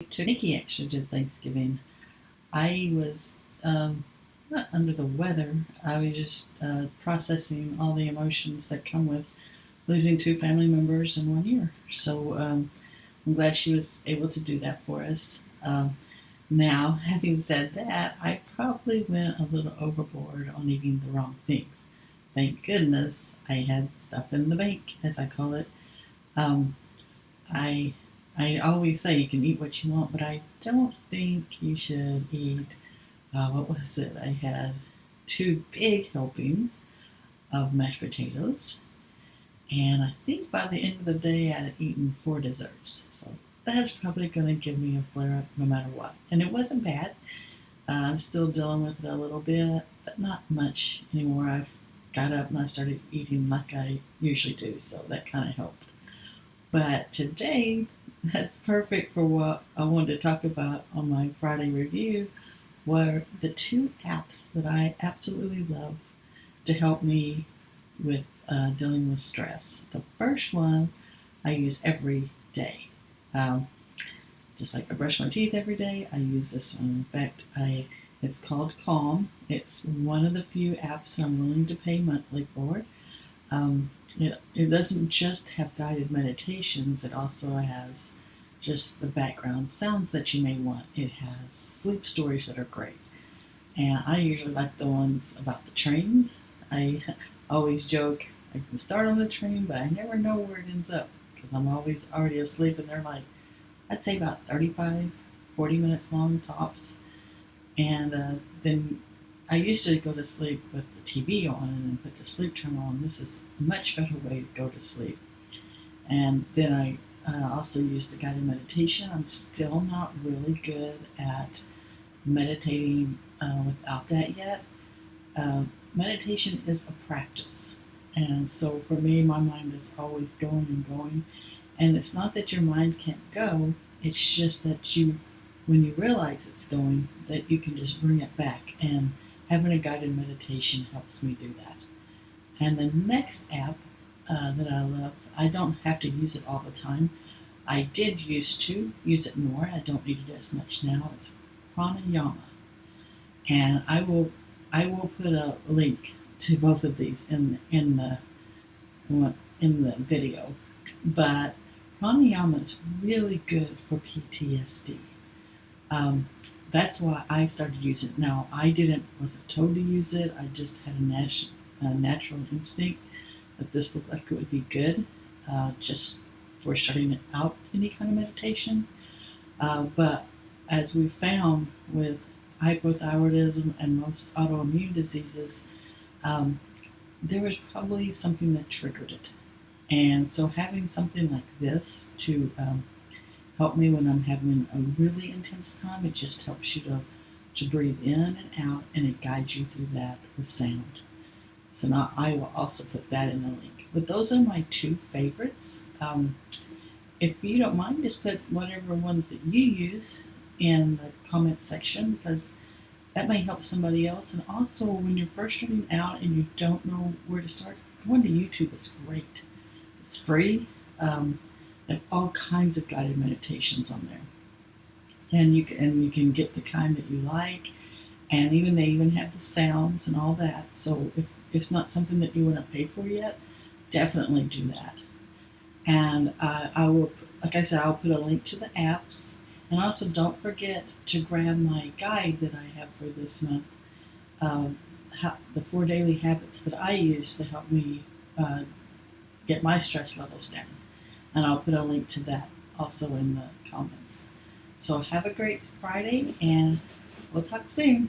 Nikki actually did Thanksgiving. I was not under the weather. I was just processing all the emotions that come with losing two family members in 1 year. So I'm glad she was able to do that for us. Now, having said that, I probably went a little overboard on eating the wrong things. Thank goodness I had stuff in the bank, as I call it. Um, I I always say you can eat what you want, but I don't think you should eat. What was it? I had two big helpings of mashed potatoes, and I think by the end of the day I had eaten four desserts. So that's probably going to give me a flare up no matter what. And it wasn't bad. I'm still dealing with it a little bit, but not much anymore. I've got up and I started eating like I usually do, so that kind of helped. But today, that's perfect for what I wanted to talk about on my Friday review were the two apps that I absolutely love to help me with dealing with stress. The first one I use every day. Um, just like I brush my teeth every day, I use this one. In fact, it's called Calm. It's one of the few apps I'm willing to pay monthly for. It doesn't just have guided meditations, it also has just the background sounds that you may want. It has sleep stories that are great. And I usually like the ones about the trains. I always joke I can start on the train, but I never know where it ends up because I'm always already asleep, and they're like, I'd say about 35, 40 minutes long tops. And then I used to go to sleep with the TV on and put the sleep timer on. This is a much better way to go to sleep. And then I also use the guided meditation. I'm still not really good at meditating without that yet. Meditation is a practice. And so for me, my mind is always going and going. And it's not that your mind can't go, it's just that when you realize it's going, that you can just bring it back. And having a guided meditation helps me do that. And the next app that I love, I don't have to use it all the time. I did used to use it more. I don't need it as much now. It's Pranayama, and I will put a link to both of these in the video. But pranayama is really good for PTSD. Um, that's why I started using it. Now wasn't told to use it. I just had a natural instinct that this looked like it would be good, just for starting it out any kind of meditation. But as we found with hypothyroidism and most autoimmune diseases, um, there was probably something that triggered it. And so having something like this to help me when I'm having a really intense time, it just helps you to breathe in and out, and it guides you through that with sound. So now I will also put that in the link. But those are my two favorites. If you don't mind, just put whatever ones that you use in the comment section, because that may help somebody else. And also, when you're first starting out and you don't know where to start, going to YouTube is great. It's free. They have all kinds of guided meditations on there, and you can get the kind that you like, and they even have the sounds and all that. So if it's not something that you want to pay for yet, definitely do that. And I will, like I said, I'll put a link to the apps. And also, don't forget to grab my guide that I have for this month, the 4 daily habits that I use to help me get my stress levels down. And I'll put a link to that also in the comments. So have a great Friday, and we'll talk soon.